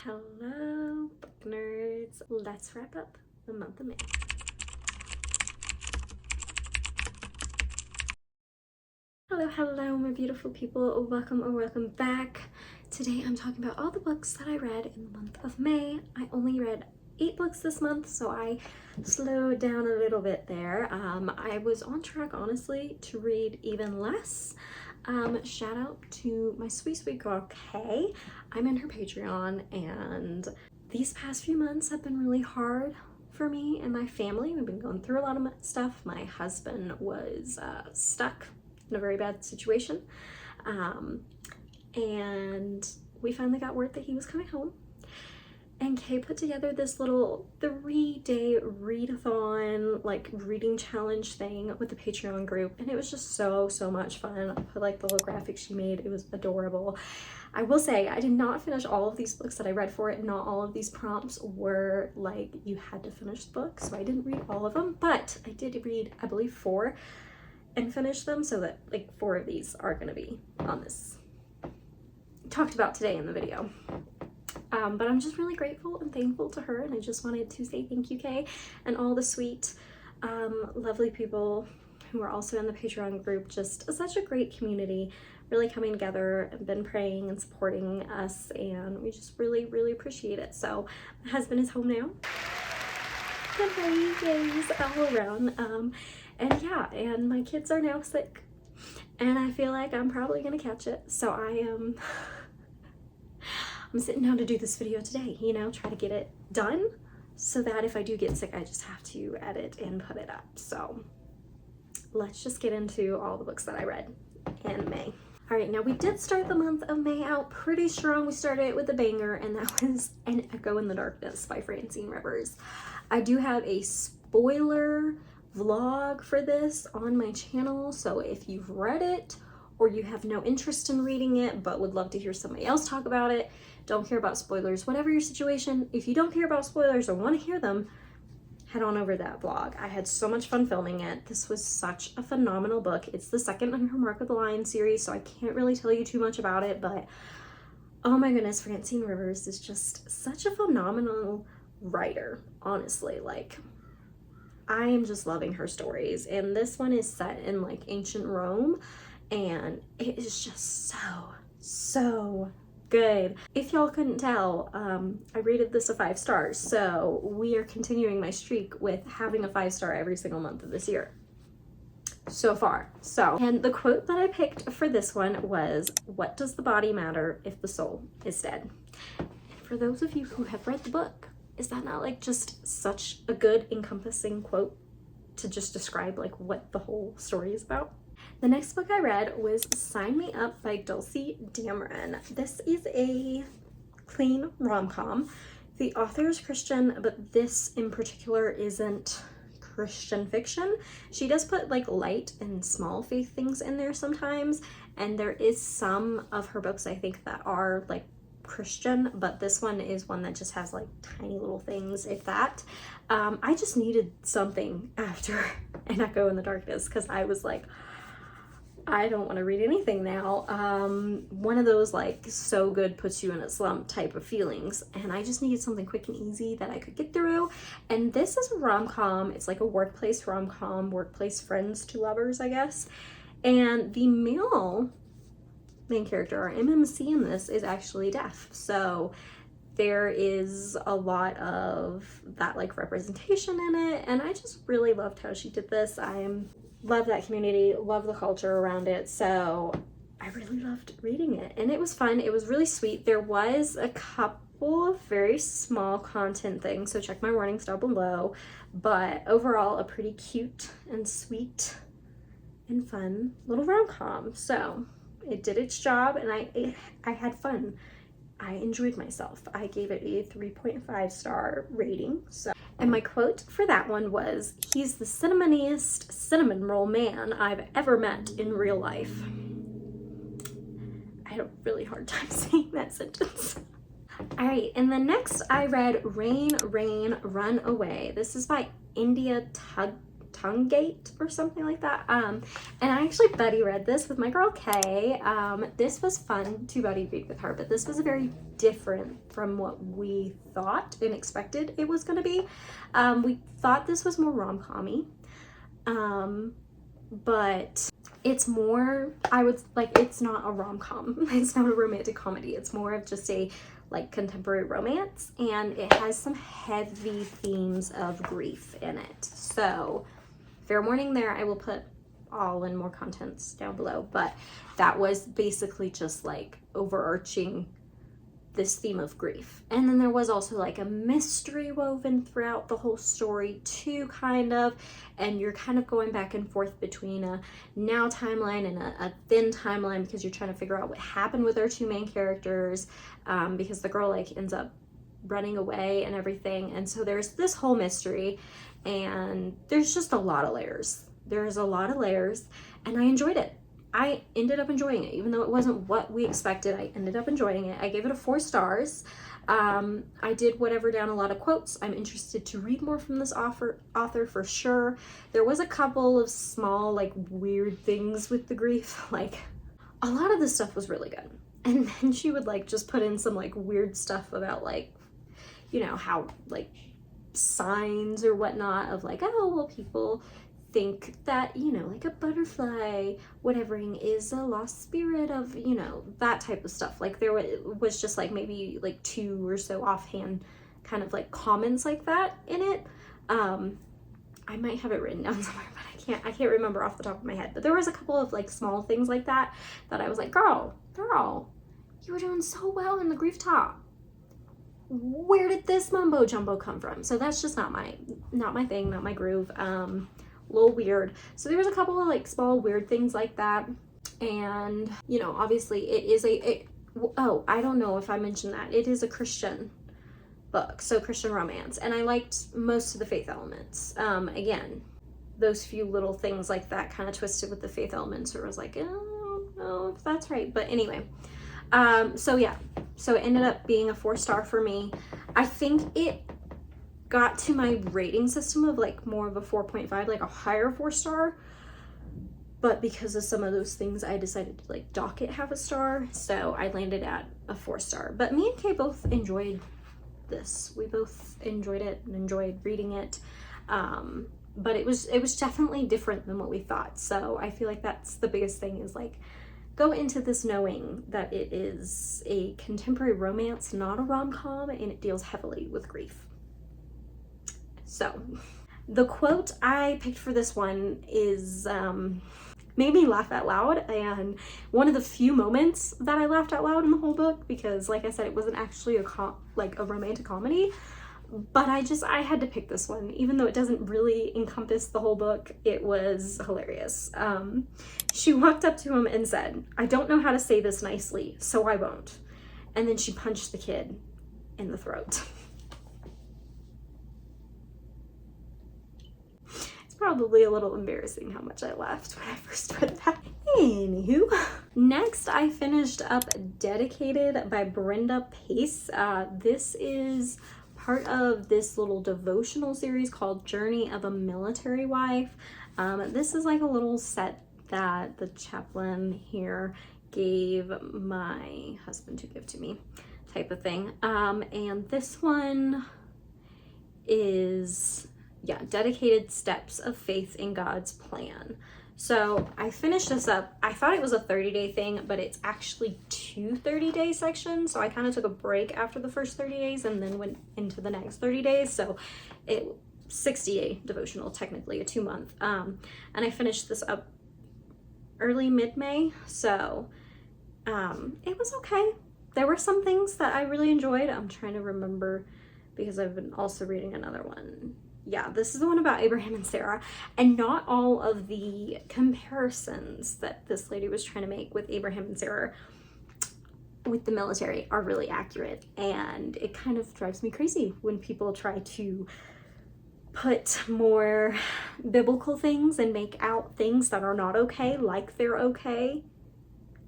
Hello, book nerds. Let's wrap up the month of May. Hello, my beautiful people. Welcome or welcome back. Today I'm talking about all the books that I read in the month of May. I only read 8 books this month, so I slowed down a little bit there. I was on track, honestly, to read even less. Shout out to my sweet girl Kay. I'm in her Patreon, and these past few months have been really hard for me and my family. We've been going through a lot of stuff. My husband was stuck in a very bad situation, and we finally got word that he was coming home. And Kay put together this little 3-day readathon, like reading challenge thing with the Patreon group, and it was just so much fun. I put like the little graphics she made. It was adorable. I will say I did not finish all of these books that I read for it. Not all of these prompts were like you had to finish the book, so I didn't read all of them, but I did read, I believe, 4 and finish them, so that like 4 of these are going to be on this talked about today in the video. But I'm just really grateful and thankful to her, and I just wanted to say thank you, Kay, and all the sweet, lovely people who are also in the Patreon group. Just such a great community, really coming together and been praying and supporting us, and we just really appreciate it. So my husband is home now. Hey days all around. And yeah, and my kids are now sick, and I feel like I'm probably gonna catch it. So I'm sitting down to do this video today, you know, try to get it done so that if I do get sick, I just have to edit and put it up. So let's just get into all the books that I read in May. All right, now we did start the month of May out pretty strong. We started with a banger, and that was An Echo in the Darkness by Francine Rivers. I do have a spoiler vlog for this on my channel, so if you've read it or you have no interest in reading it but would love to hear somebody else talk about it, don't care about spoilers, whatever your situation, if you don't care about spoilers or want to hear them, head on over to that vlog. I had so much fun filming it. This was such a phenomenal book. It's the second in her Mark of the Lion series, so I can't really tell you too much about it, but oh my goodness, Francine Rivers is just such a phenomenal writer, honestly. Like, I am just loving her stories, and this one is set in like ancient Rome, and it is just so good. If y'all couldn't tell, I rated this a 5 stars, so we are continuing my streak with having a 5-star every single month of this year so far. And the quote that I picked for this one was, "What does the body matter if the soul is dead?" And for those of you who have read the book, is that not like just such a good encompassing quote to just describe like what the whole story is about? The next book I read was Sign Me Up by Dulcie Dameron. This is a clean rom-com. The author is Christian, but this in particular isn't Christian fiction. She does put like light and small faith things in there sometimes, and there is some of her books I think that are like Christian, but this one is one that just has like tiny little things, if that. I just needed something after An Echo in the Darkness, because I was like, I don't want to read anything now. One of those like so good puts you in a slump type of feelings, and I just needed something quick and easy that I could get through. And this is a rom-com. It's like a workplace rom-com, workplace friends to lovers, I guess. And the male main character, or MMC, in this is actually deaf, so there is a lot of that like representation in it, and I just really loved how she did this. Love that community, love the culture around it, so I really loved reading it, and it was fun. It was really sweet. There was a couple of very small content things, so check my warnings down below, but overall a pretty cute and sweet and fun little rom-com. So it did its job, and I had fun. I enjoyed myself. I gave it a 3.5 star rating. And my quote for that one was, "He's the cinnamoniest cinnamon roll man I've ever met in real life." I had a really hard time saying that sentence. All right, and then next I read Raine, Run Away. This is by India Tongue Gate or something like that. And I actually buddy read this with my girl Kay. This was fun to buddy read with her, but this was very different from what we thought and expected it was going to be. We thought this was more rom-com-y, but it's more, I would like, it's not a rom-com. It's not a romantic comedy. It's more of just a like contemporary romance, and it has some heavy themes of grief in it. So fair warning there, I will put all and more contents down below, but that was basically just like overarching this theme of grief. And then there was also like a mystery woven throughout the whole story too, kind of, and you're kind of going back and forth between a now timeline and a then timeline, because you're trying to figure out what happened with our two main characters, because the girl like ends up running away and everything. And so there's this whole mystery, and there's just a lot of layers. There's a lot of layers, and I enjoyed it. I ended up enjoying it, even though it wasn't what we expected. I ended up enjoying it. I gave it a 4 stars. I did whatever down a lot of quotes. I'm interested to read more from this author for sure. There was a couple of small, like, weird things with the grief. Like, a lot of the stuff was really good. And then she would, like, just put in some, like, weird stuff about, like, you know, how, like, signs or whatnot of, like, oh, well, people think that, you know, like a butterfly whatevering is a lost spirit of, you know, that type of stuff. Like there was just like maybe like 2 or so offhand kind of like comments like that in it. I might have it written down somewhere, but I can't remember off the top of my head. But there was a couple of like small things like that that I was like, girl, you were doing so well in the grief talk. Where did this mumbo jumbo come from? So that's just not my thing, not my groove. A little weird. So there was a couple of like small weird things like that. And, you know, obviously it is oh, I don't know if I mentioned that. It is a Christian book, so Christian romance. And I liked most of the faith elements. Again, those few little things like that kind of twisted with the faith elements, or was like, I don't know if that's right. But anyway, so yeah, so it ended up being a 4-star for me. I think it got to my rating system of like more of a 4.5, like a higher 4-star, but because of some of those things I decided to like dock it half a star, so I landed at a 4-star. But me and Kay both enjoyed this. We both enjoyed it and enjoyed reading it, but it was definitely different than what we thought. So I feel like that's the biggest thing, is like go into this knowing that it is a contemporary romance, not a rom-com, and it deals heavily with grief. So the quote I picked for this one is made me laugh out loud, and one of the few moments that I laughed out loud in the whole book, because like I said, it wasn't actually a romantic comedy, but I had to pick this one. Even though it doesn't really encompass the whole book, it was hilarious. She walked up to him and said, "I don't know how to say this nicely, so I won't." And then she punched the kid in the throat. Probably a little embarrassing how much I laughed when I first read that. Anywho, next I finished up Dedicated by Brenda Pace. This is part of this little devotional series called Journey of a Military Wife. This is like a little set that the chaplain here gave my husband to give to me, type of thing. And this one is, yeah, Dedicated Steps of Faith in God's Plan. So I finished this up. I thought it was a 30-day thing, but it's actually 2 30-day sections. So I kind of took a break after the first 30 days and then went into the next 30 days. So it 60-day devotional, technically a 2-month. And I finished this up early mid-May. So it was okay. There were some things that I really enjoyed. I'm trying to remember because I've been also reading another one. Yeah, this is the one about Abraham and Sarah, and not all of the comparisons that this lady was trying to make with Abraham and Sarah with the military are really accurate, and it kind of drives me crazy when people try to put more biblical things and make out things that are not okay like they're okay,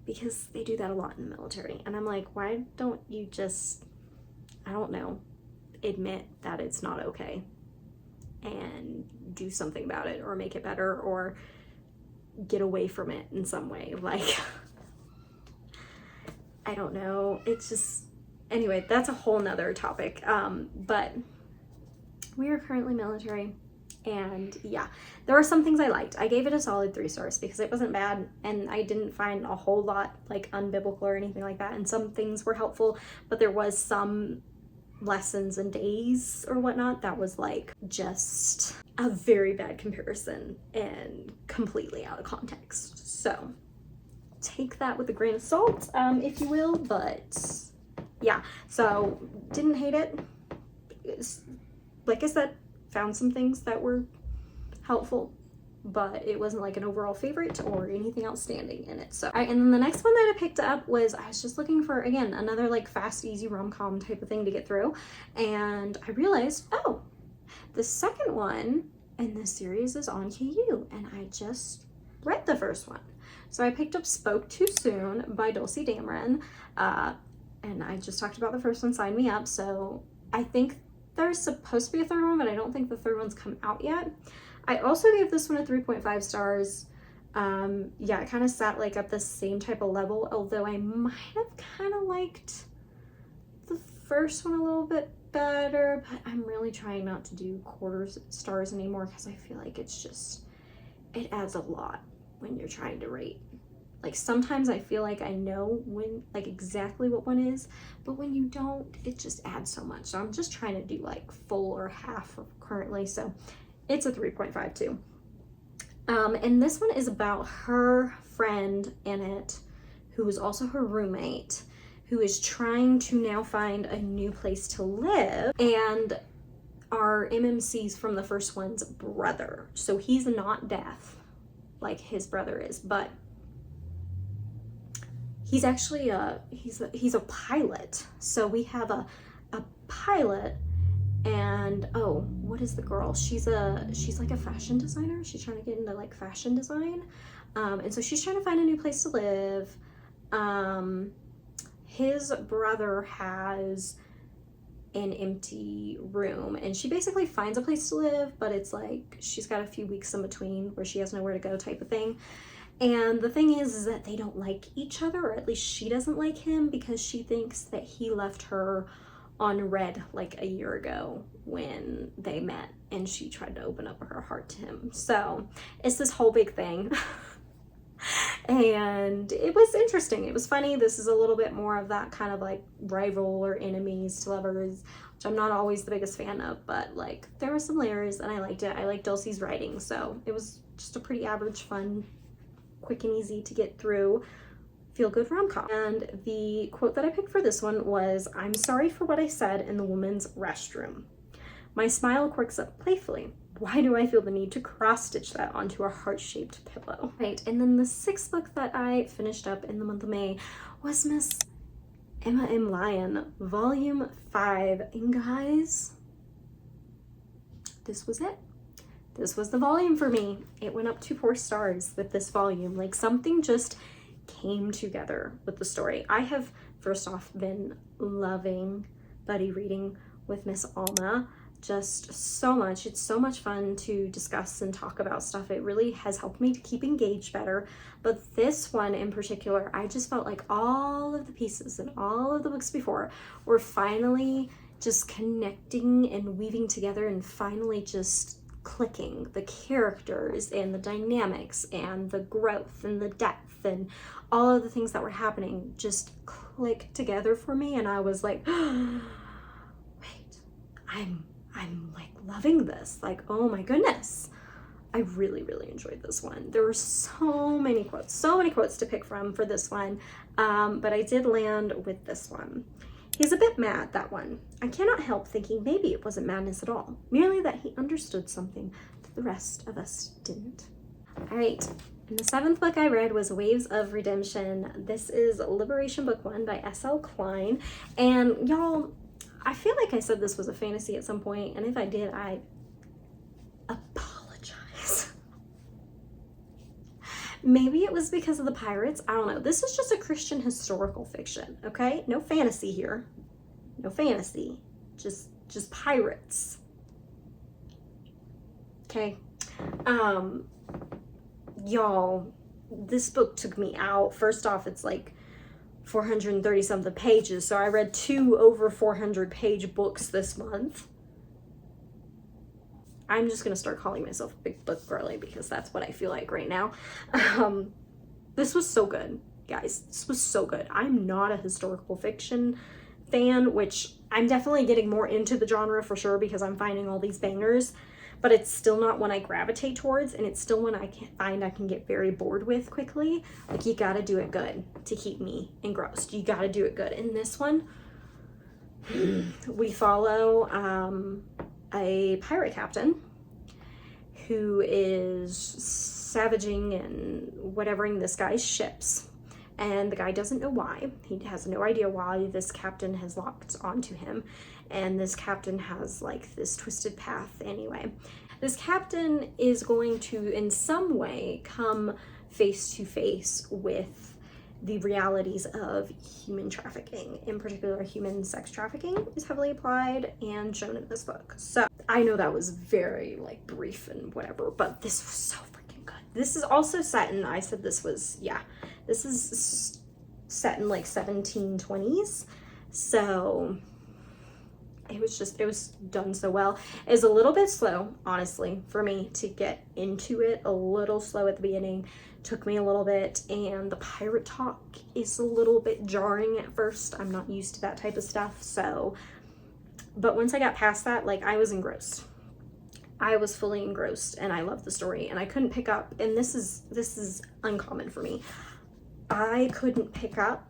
because they do that a lot in the military. And I'm like, why don't you just, I don't know, admit that it's not okay? and do something about it or make it better or get away from it in some way. Like, I don't know. It's just, anyway, that's a whole nother topic. But we are currently military, and yeah, there were some things I liked. I gave it a solid 3 stars because it wasn't bad, and I didn't find a whole lot like unbiblical or anything like that, and some things were helpful, but there was some lessons and days or whatnot that was like just a very bad comparison and completely out of context. So take that with a grain of salt, if you will. But yeah, so didn't hate it. Like I said, found some things that were helpful, but it wasn't like an overall favorite or anything outstanding in it. So, all right, and then the next one that I picked up was, I was just looking for, again, another like fast, easy rom-com type of thing to get through. And I realized, oh, the second one in this series is on KU, and I just read the first one. So I picked up Spoke Too Soon by Dulcie Dameron. And I just talked about the first one, Sign Me Up. So I think there's supposed to be a third one, but I don't think the third one's come out yet. I also gave this one a 3.5 stars. Yeah, it kind of sat like at the same type of level, although I might have kind of liked the first one a little bit better, but I'm really trying not to do quarter stars anymore because I feel like it's just, it adds a lot when you're trying to rate. Like sometimes I feel like I know when, like exactly what one is, but when you don't, it just adds so much. So I'm just trying to do like full or half currently. So it's a 3.5 too. And this one is about her friend in it, who is also her roommate, who is trying to now find a new place to live. And our MMC's from the first one's brother. So he's not deaf like his brother is, but he's actually he's a pilot. So we have a pilot, and oh, what is the girl? She's like a fashion designer. She's trying to get into like fashion design. And so she's trying to find a new place to live. His brother has an empty room, and she basically finds a place to live, but it's like she's got a few weeks in between where she has nowhere to go type of thing. And the thing is that they don't like each other, or at least she doesn't like him, because she thinks that he left her on red like a year ago when they met and she tried to open up her heart to him. So it's this whole big thing. And it was interesting. It was funny. This is a little bit more of that kind of like rival or enemies to lovers, which I'm not always the biggest fan of, but like there were some layers and I liked it. I liked Dulcie's writing, so it was just a pretty average, fun, quick and easy to get through feel-good rom-com. And the quote that I picked for this one was, "I'm sorry for what I said in the woman's restroom. My smile quirks up playfully. Why do I feel the need to cross-stitch that onto a heart-shaped pillow?" Right, and then the 6th book that I finished up in the month of May was Miss Emma M. Lyon, Volume 5. And guys, this was it. This was the volume for me. It went up to 4 stars with this volume. Like something just came together with the story. I have, first off, been loving buddy reading with Miss Alma just so much. It's so much fun to discuss and talk about stuff. It really has helped me to keep engaged better. But this one in particular, I just felt like all of the pieces and all of the books before were finally just connecting and weaving together and finally just clicking. The characters and the dynamics and the growth and the depth and all of the things that were happening just clicked together for me, and I was like, wait, I'm like loving this. Like, oh my goodness. I really, really enjoyed this one. There were so many quotes to pick from for this one, but I did land with this one. He's a bit mad, that one. I cannot help thinking maybe it wasn't madness at all, merely that he understood something that the rest of us didn't. All right, and the 7th book I read was Waves of Redemption. This is Liberation Book 1 by S.L. Klein. And y'all, I feel like I said this was a fantasy at some point, and if I did, I apologize. Maybe it was because of the pirates. I don't know. This is just a Christian historical fiction, okay? No fantasy here. No fantasy. Just pirates. Okay. Y'all, this book took me out. First off, it's like 430 something pages, so I read 2 over 400 page books this month. I'm just gonna start calling myself a big book girly because that's what I feel like right now. This was so good, guys. This was so good. I'm not a historical fiction fan, which I'm definitely getting more into the genre for sure because I'm finding all these bangers, but it's still not one I gravitate towards, and it's still one I can get very bored with quickly. Like, you gotta do it good to keep me engrossed. You gotta do it good. In this one, we follow a pirate captain who is savaging and whatevering this guy's ships. And the guy doesn't know why. He has no idea why this captain has locked onto him. And this captain has like this twisted path anyway. This captain is going to, in some way, come face to face with the realities of human trafficking. In particular, human sex trafficking is heavily applied and shown in this book. So I know that was very like brief and whatever, but this was so freaking good. This is also set in, I said this was, yeah, this is set in like 1720s. So it was done so well. It's a little bit slow, honestly, for me to get into it. A little slow at the beginning. Took me a little bit, and the pirate talk is a little bit jarring at first. I'm not used to that type of stuff, so, but once I got past that, like, I was engrossed. I was fully engrossed, and I loved the story, and I couldn't pick up, and this is uncommon for me. I couldn't pick up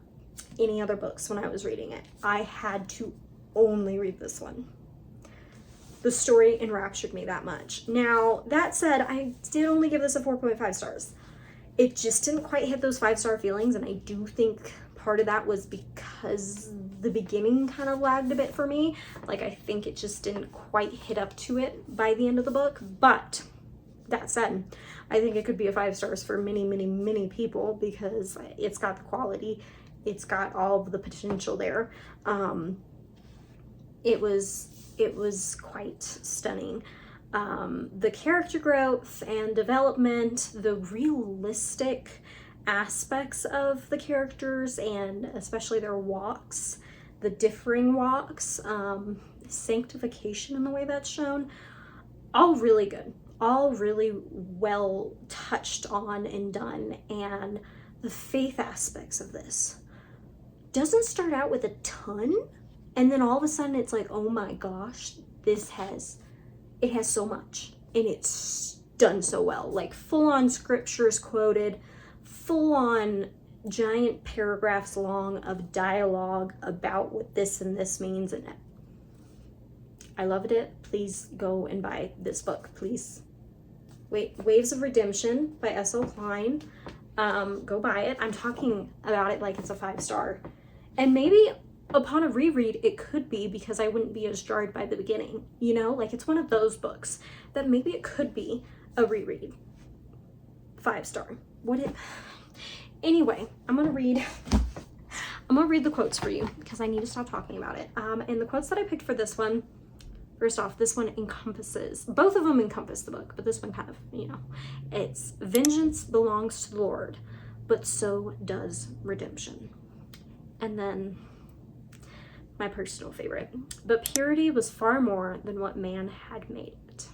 any other books when I was reading it. I had to only read this one. The story enraptured me that much. Now, that said, I did only give this a 4.5 stars. It just didn't quite hit those 5-star feelings, and I do think part of that was because the beginning kind of lagged a bit for me. Like, I think it just didn't quite hit up to it by the end of the book. But that said, I think it could be a 5 stars for many, many, many people because it's got the quality. It's got all of the potential there. It was quite stunning. The character growth and development, the realistic aspects of the characters, and especially their walks, the differing walks, sanctification in the way that's shown, all really good, all really well touched on and done. And the faith aspects of this doesn't start out with a ton, and then all of a sudden it's like, oh my gosh, it has so much, and it's done so well. Like, full-on scriptures quoted, full-on giant paragraphs long of dialogue about what this and this means, and I loved it. Please go and buy this book, please. Waves of Redemption by S.L. Klein. Go buy it. I'm talking about it like it's a 5-star, and maybe upon a reread, it could be because I wouldn't be as jarred by the beginning, you know? Like, it's one of those books that maybe it could be a reread. 5-star. Anyway, I'm gonna read the quotes for you because I need to stop talking about it. And the quotes that I picked for this one, first off, this one encompasses, both of them encompass the book, but this one kind of, you know, it's vengeance belongs to the Lord, but so does redemption. And then my personal favorite, but purity was far more than what man had made it.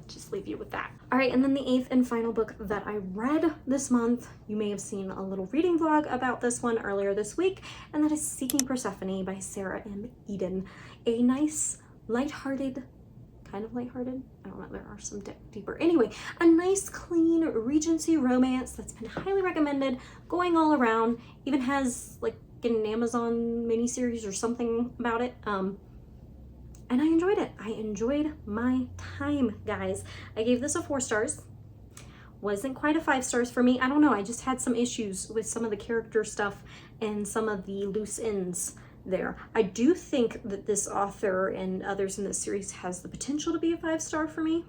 Just leave you with that. All right, and then the 8th and final book that I read this month, you may have seen a little reading vlog about this one earlier this week, and that is Seeking Persephone by Sarah M. Eden. A nice, lighthearted, kind of lighthearted, I don't know, there are some deeper. Anyway, a nice, clean Regency romance that's been highly recommended, going all around, even has like an Amazon miniseries or something about it. And I enjoyed it. I enjoyed my time, guys. I gave this a 4 stars. Wasn't quite a 5 stars for me. I don't know. I just had some issues with some of the character stuff and some of the loose ends there. I do think that this author and others in this series has the potential to be a 5-star for me.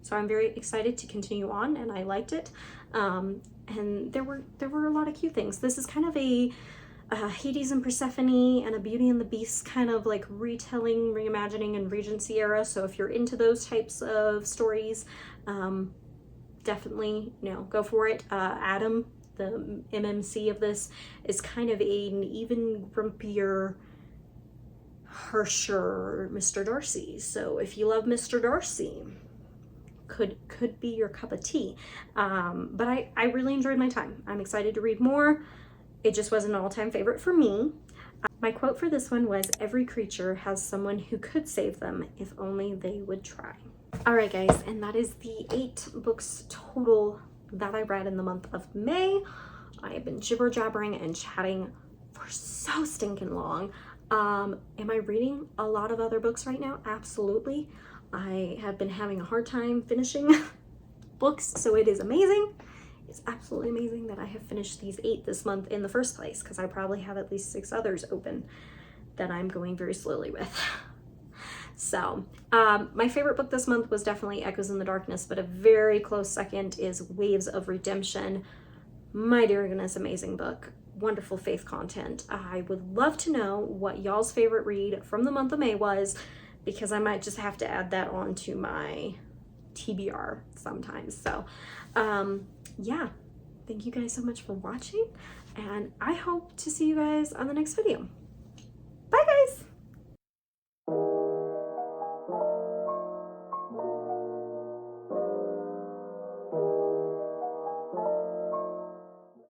So I'm very excited to continue on, and I liked it. And there were a lot of cute things. This is kind of a Hades and Persephone and a Beauty and the Beast kind of like retelling, reimagining, and Regency era. So if you're into those types of stories, definitely, you know, go for it. Adam, the MMC of this, is kind of an even grumpier, harsher Mr. Darcy. So if you love Mr. Darcy, could be your cup of tea. But I really enjoyed my time. I'm excited to read more. It just was an all-time favorite for me. My quote for this one was, "Every creature has someone who could save them if only they would try." All right, guys, and that is the 8 books total that I read in the month of May. I have been jibber jabbering and chatting for so stinking long. Am I reading a lot of other books right now? Absolutely. I have been having a hard time finishing books, so it is amazing. It's absolutely amazing that I have finished these 8 this month in the first place, because I probably have at least 6 others open that I'm going very slowly with. So, my favorite book this month was definitely Echoes in the Darkness, but a very close second is Waves of Redemption. My dear goodness, amazing book. Wonderful faith content. I would love to know what y'all's favorite read from the month of May was, because I might just have to add that on to my TBR sometimes. So, yeah, thank you guys so much for watching, and I hope to see you guys on the next video. Bye, guys!